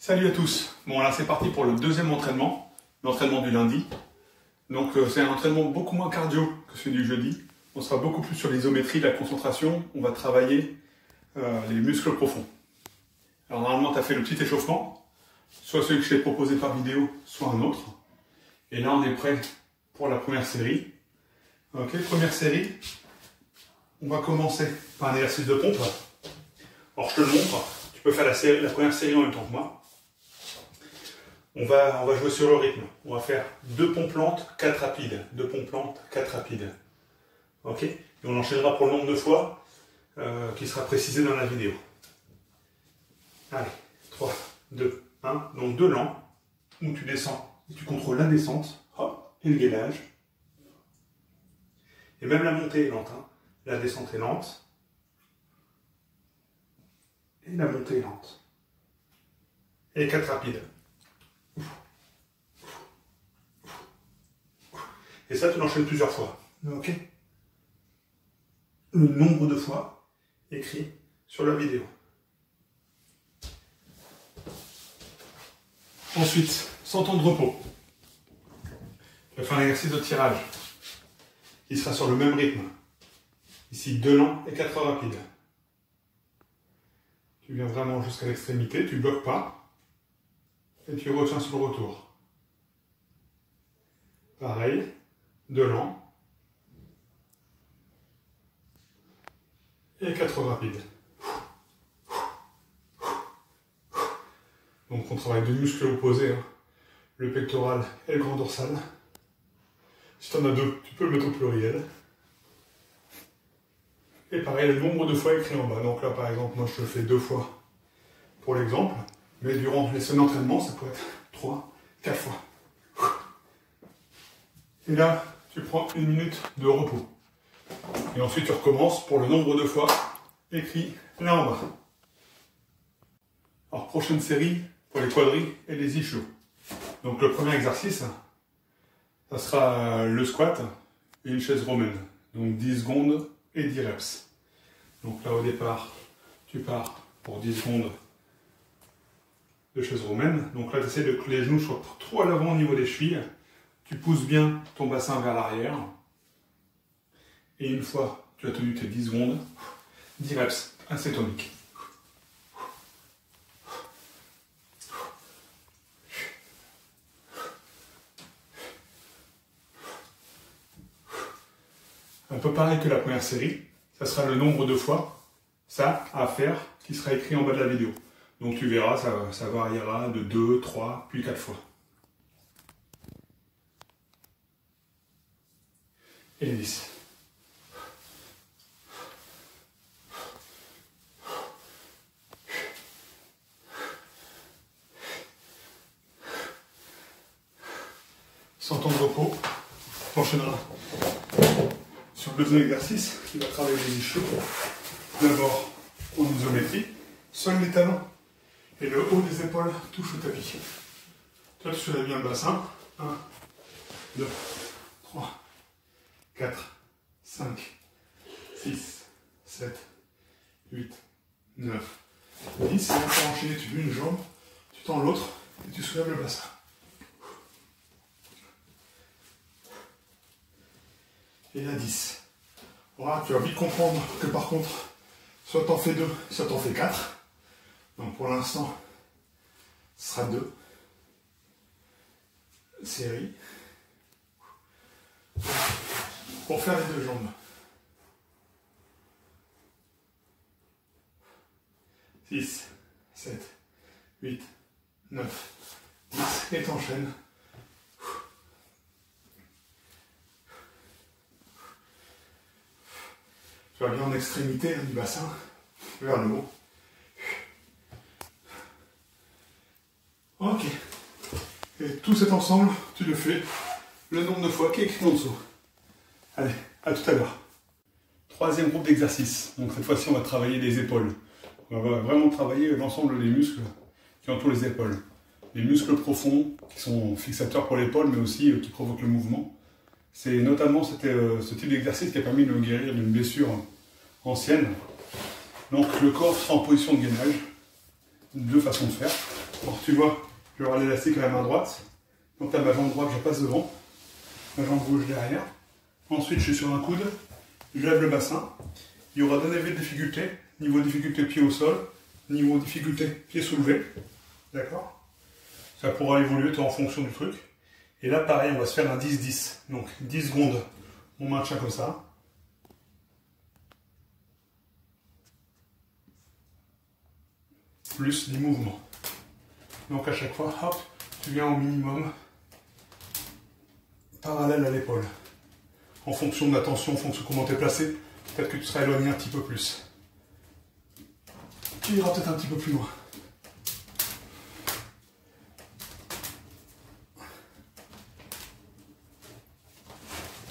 Salut à tous. Bon là c'est parti pour le deuxième entraînement, l'entraînement du lundi. Donc c'est un entraînement beaucoup moins cardio que celui du jeudi. On sera beaucoup plus sur l'isométrie, la concentration. On va travailler les muscles profonds. Alors normalement tu as fait le petit échauffement, soit celui que je t'ai proposé par vidéo, soit un autre. Et là on est prêt pour la première série. Ok, première série. On va commencer par un exercice de pompe. Alors je te le montre, tu peux faire la première série en même temps que moi. On va jouer sur le rythme. On va faire 2 pompes lentes, 4 rapides. 2 pompes lentes, 4 rapides. Ok? Et on enchaînera pour le nombre de fois qui sera précisé dans la vidéo. Allez, 3, 2, 1. Donc 2 lents, où tu descends, et tu contrôles la descente, hop, et le gainage. Et même la montée est lente. Hein. La descente est lente. Et la montée est lente. Et 4 rapides. Et ça, tu l'enchaînes plusieurs fois. Ok? Le nombre de fois écrit sur la vidéo. Ensuite, sans temps de repos, tu vas faire un exercice de tirage qui sera sur le même rythme. Ici, 2 lents et 4 rapides. Tu viens vraiment jusqu'à l'extrémité, tu ne bloques pas et tu retiens sur le retour. Pareil. 2 lents et 4 rapides. Donc on travaille 2 muscles opposés, hein. Le pectoral et le grand dorsal. Si tu en as 2, tu peux le mettre au pluriel. Et pareil, le nombre de fois écrit en bas. Donc là par exemple, moi je le fais 2 fois pour l'exemple, mais durant les semaines d'entraînement, ça peut être 3, 4 fois. Et là, tu prends 1 minute de repos. Et ensuite, tu recommences pour le nombre de fois écrit là en bas. Alors, prochaine série pour les quadris et les ischios. Donc, le premier exercice, ça sera le squat et une chaise romaine. Donc, 10 secondes et 10 reps. Donc là, au départ, tu pars pour 10 secondes de chaise romaine. Donc là, tu essaies que les genoux soient trop à l'avant au niveau des chevilles. Tu pousses bien ton bassin vers l'arrière. Et une fois que tu as tenu tes 10 secondes, 10 reps assez toniques. Un peu pareil que la première série, ça sera le nombre de fois, ça à faire, qui sera écrit en bas de la vidéo. Donc tu verras, ça variera de 2, 3, puis 4 fois. Et 10. Sans temps de repos, on enchaînera sur le deuxième exercice qui va travailler les ischios. D'abord en isométrie, seuls les talons et le haut des épaules touchent au tapis. Toi tu soulèves bien le bassin. 1, 2, 3. 4, 5, 6, 7, 8, 9, 10. Et là, pour enchaîner, tu mets une jambe, tu tends l'autre et tu soulèves le bassin. Et là, 10. Voilà, tu vas vite comprendre que par contre, soit t'en fais 2, soit t'en fais 4. Donc pour l'instant, ce sera 2 séries. Pour faire les 2 jambes. 6, 7, 8, 9, 10. Et t'enchaînes. Tu vas bien en extrémité du bassin, vers le haut. Ok. Et tout cet ensemble, tu le fais le nombre de fois qui est écrit en dessous. Allez, à tout à l'heure. Troisième groupe d'exercices. Donc cette fois-ci, on va travailler les épaules. On va vraiment travailler l'ensemble des muscles qui entourent les épaules. Les muscles profonds qui sont fixateurs pour l'épaule, mais aussi qui provoquent le mouvement. C'est notamment ce type d'exercice qui a permis de me guérir d'une blessure ancienne. Donc le corps sera en position de gainage. 2 façons de faire. Alors tu vois, je vais avoir l'élastique à la main droite. Donc là, ma jambe droite, je passe devant. Ma jambe gauche derrière. Ensuite, je suis sur un coude. Je lève le bassin. Il y aura deux niveaux de difficulté. Niveau difficulté pied au sol. Niveau difficulté pied soulevé. D'accord? Ça pourra évoluer en fonction du truc. Et là, pareil, on va se faire un 10-10. Donc 10 secondes, on maintient comme ça. Plus 10 mouvements. Donc à chaque fois, hop, tu viens au minimum parallèle à l'épaule. En fonction de la tension, en fonction de comment tu es placé, peut-être que tu seras éloigné un petit peu plus. Tu iras peut-être un petit peu plus loin.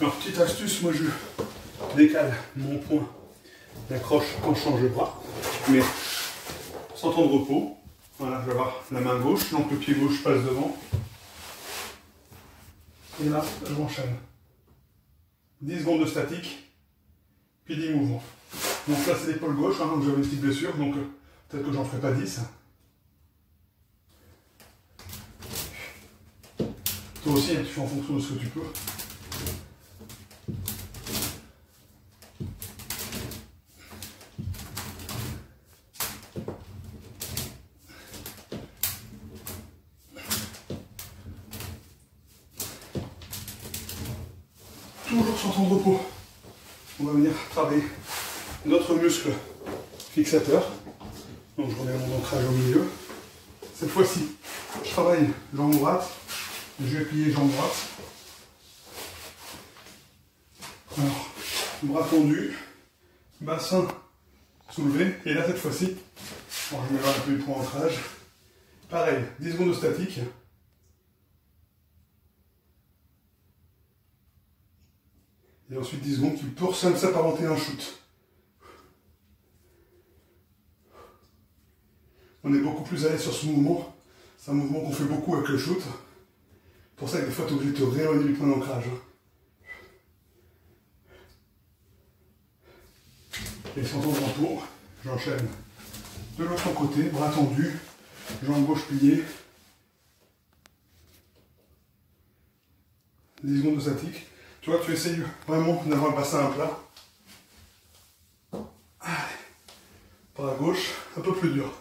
Alors, petite astuce, moi je décale mon poing d'accroche quand je change le bras, mais sans temps de repos. Voilà, je vais avoir la main gauche, donc le pied gauche passe devant. Et là, je m'enchaîne. 10 secondes de statique, puis 10 mouvements. Donc là, c'est l'épaule gauche, donc j'avais une petite blessure, donc peut-être que j'en ferai pas 10. Toi aussi, tu fais en fonction de ce que tu peux. Toujours sans temps de repos. On va venir travailler notre muscle fixateur. Donc je remets mon ancrage au milieu. Cette fois-ci, je travaille jambe droite. Je vais plier jambe droite. Alors, bras tendu, bassin soulevé. Et là, cette fois-ci, je mets un peu le point ancrage. Pareil, 10 secondes de statique. Et ensuite 10 secondes qui peut s'apparenter à un shoot. On est beaucoup plus à l'aise sur ce mouvement. C'est un mouvement qu'on fait beaucoup avec le shoot. Pour ça que des fois tu es obligé de te rééloigner du point d'ancrage. Et sans temps de repos, j'enchaîne de l'autre côté, bras tendus, jambe gauche pliée. 10 secondes de statique. Tu vois, tu essayes vraiment d'avoir le bassin à plat. Allez. Par la gauche, un peu plus dur.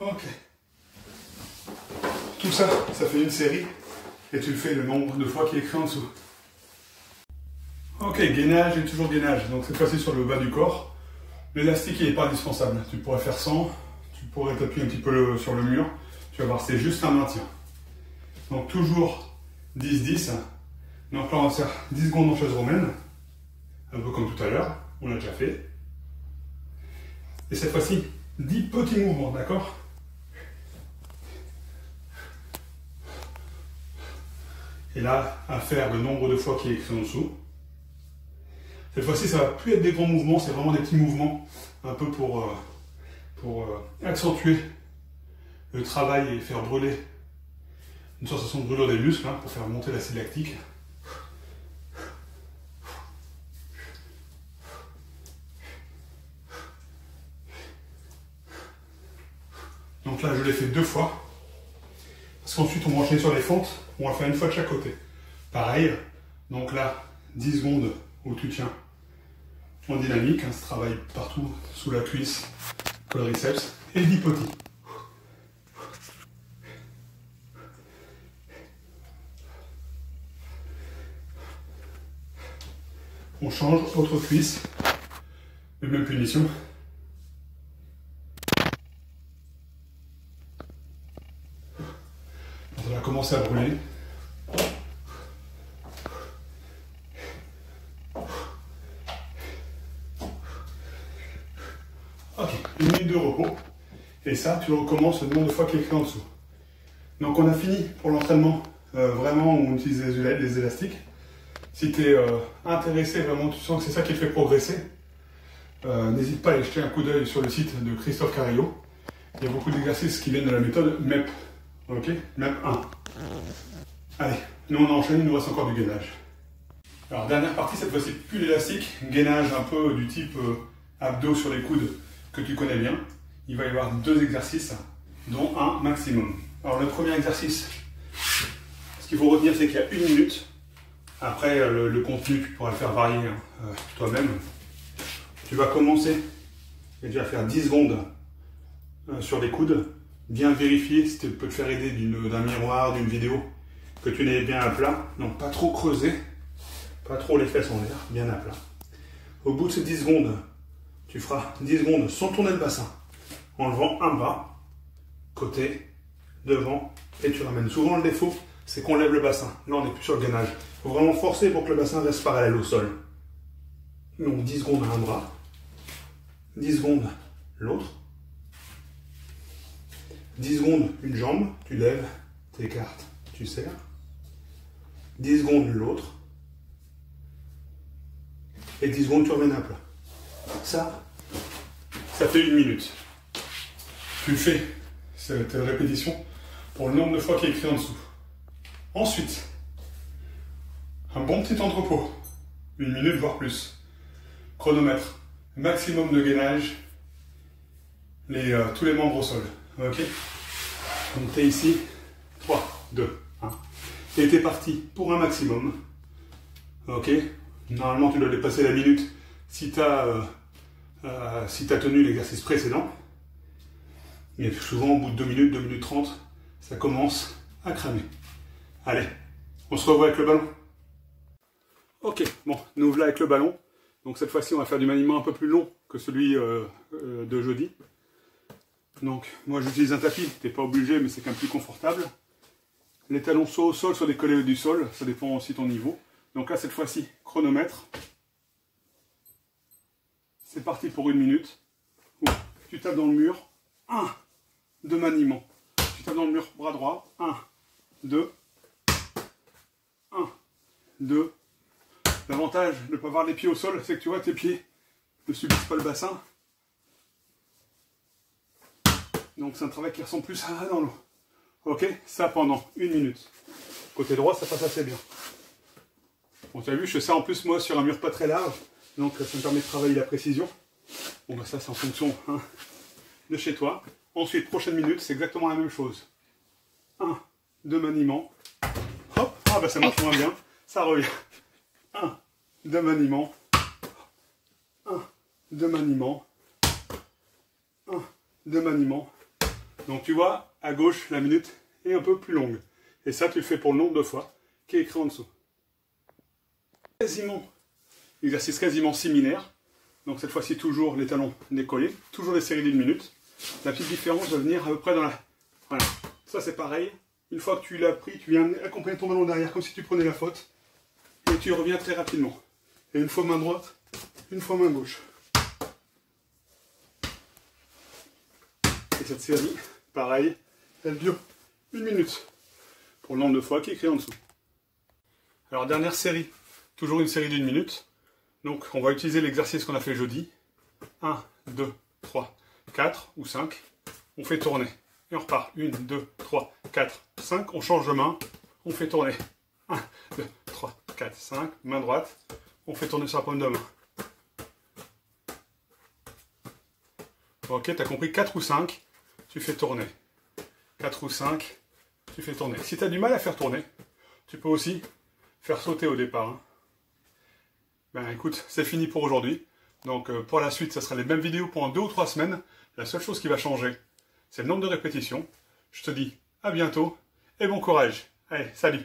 Ok. Tout ça, ça fait une série. Et tu le fais le nombre de fois qui est écrit en dessous. Ok, gainage et toujours gainage. Donc cette fois-ci sur le bas du corps. L'élastique il n'est pas indispensable. Tu pourrais faire 100, tu pourrais t'appuyer un petit peu sur le mur. Tu vas voir, c'est juste un maintien. Donc toujours 10-10. Donc là on va faire 10 secondes en chaise romaine. Un peu comme tout à l'heure. On l'a déjà fait. Et cette fois-ci, 10 petits mouvements, d'accord? Et là, à faire le nombre de fois qui est écrit en dessous. Cette fois-ci, ça ne va plus être des grands mouvements, c'est vraiment des petits mouvements, un peu pour accentuer le travail et faire brûler une sensation de brûlure des muscles, hein, pour faire monter l'acide lactique. Donc là, je l'ai fait 2 fois, parce qu'ensuite, on va enchaîner sur les fentes, on va le faire une fois de chaque côté. Pareil, donc là, 10 secondes où tu tiens en dynamique, hein, ça travaille partout, sous la cuisse, quadriceps, et 10 petits. On change, autre cuisse, les mêmes punitions. On va commencer à brûler. Ok, 1 minute de repos. Et ça, tu recommences le nombre de fois qu'il est écrit en dessous. Donc on a fini pour l'entraînement vraiment où on utilise les élastiques. Si tu es intéressé, vraiment tu sens que c'est ça qui te fait progresser, n'hésite pas à aller jeter un coup d'œil sur le site de Christophe Carillo. Il y a beaucoup d'exercices qui viennent de la méthode MEP. Ok, MEP 1. Allez, Nous on a enchaîné, il nous reste encore du gainage. Alors dernière partie, cette fois-ci plus l'élastique, gainage un peu du type abdos sur les coudes que tu connais bien. Il va y avoir 2 exercices, dont un maximum. Alors le premier exercice, ce qu'il faut retenir, c'est qu'il y a 1 minute. Après le contenu, tu pourras le faire varier toi-même. Tu vas commencer et tu vas faire 10 secondes sur les coudes. Bien vérifier si tu peux te faire aider d'un miroir, d'une vidéo, que tu n'es bien à plat. Donc pas trop creuser, pas trop les fesses en l'air, bien à plat. Au bout de ces 10 secondes, tu feras 10 secondes sans tourner le bassin, en levant un bras, côté, devant, et tu ramènes. Souvent le défaut, c'est qu'on lève le bassin. Là on n'est plus sur le gainage. Il faut vraiment forcer pour que le bassin reste parallèle au sol. Donc 10 secondes un bras, 10 secondes l'autre, 10 secondes une jambe, tu lèves, tu écartes, tu serres, 10 secondes l'autre, et 10 secondes tu remènes à plat. Ça fait 1 minute. Tu le fais, cette répétition, pour le nombre de fois qui est écrit en dessous. Ensuite, un bon petit temps de repos, 1 minute voire plus. Chronomètre, maximum de gainage, tous les membres au sol. Ok. Donc tu es ici, 3, 2, 1. Et tu es parti pour un maximum. Ok. Normalement tu dois dépasser la minute si tu as tenu l'exercice précédent. Mais souvent au bout de 2 minutes, 2 minutes 30, ça commence à cramer. Allez, on se revoit avec le ballon. Ok, bon, nous voilà avec le ballon. Donc cette fois-ci, on va faire du maniement un peu plus long que celui de jeudi. Donc moi j'utilise un tapis, tu n'es pas obligé, mais c'est quand même plus confortable. Les talons soit au sol, soit décollés du sol, ça dépend aussi de ton niveau. Donc là cette fois-ci, chronomètre. C'est parti pour 1 minute. Tu tapes dans le mur, 1 de maniement. Tu tapes dans le mur, bras droit, 1, 2, 1, 2. L'avantage de ne pas avoir les pieds au sol, c'est que tu vois, tes pieds ne subissent pas le bassin. Donc c'est un travail qui ressemble plus à dans l'eau. Ok, ça pendant 1 minute. Côté droit, ça passe assez bien. Bon, tu as vu, je fais ça en plus moi sur un mur pas très large, donc ça me permet de travailler la précision. Bon, bah ça c'est en fonction de chez toi. Ensuite, prochaine minute, c'est exactement la même chose. 1 de maniement. Hop, ah bah ça marche moins bien, ça revient. 1 de maniement, 1 de maniement, 1 de maniement. Donc tu vois, à gauche, la minute est un peu plus longue. Et ça, tu le fais pour le nombre de fois qui est écrit en dessous. Exercice quasiment similaire. Donc cette fois-ci, toujours les talons décollés, toujours des séries d'1 minute. La petite différence va venir à peu près dans la... Voilà, ça c'est pareil. Une fois que tu l'as pris, tu viens accompagner ton ballon derrière comme si tu prenais la faute. Et tu reviens très rapidement. Et une fois main droite, une fois main gauche. Et cette série, pareil, elle dure 1 minute. Pour le nombre de fois qui est écrit en dessous. Alors dernière série, toujours une série d'1 minute. Donc on va utiliser l'exercice qu'on a fait jeudi. 1, 2, 3, 4 ou 5. On fait tourner. Et on repart. 1, 2, 3, 4, 5. On change de main. On fait tourner. 1, 2, 3, 4, 5. Main droite. On fait tourner sur la paume de main. Ok, tu as compris, 4 ou 5. Tu fais tourner. 4 ou 5. Tu fais tourner. Si tu as du mal à faire tourner, tu peux aussi faire sauter au départ. Hein. Ben écoute, c'est fini pour aujourd'hui. Donc pour la suite, ça sera les mêmes vidéos pendant 2 ou 3 semaines. La seule chose qui va changer, c'est le nombre de répétitions. Je te dis à bientôt et bon courage. Allez, salut!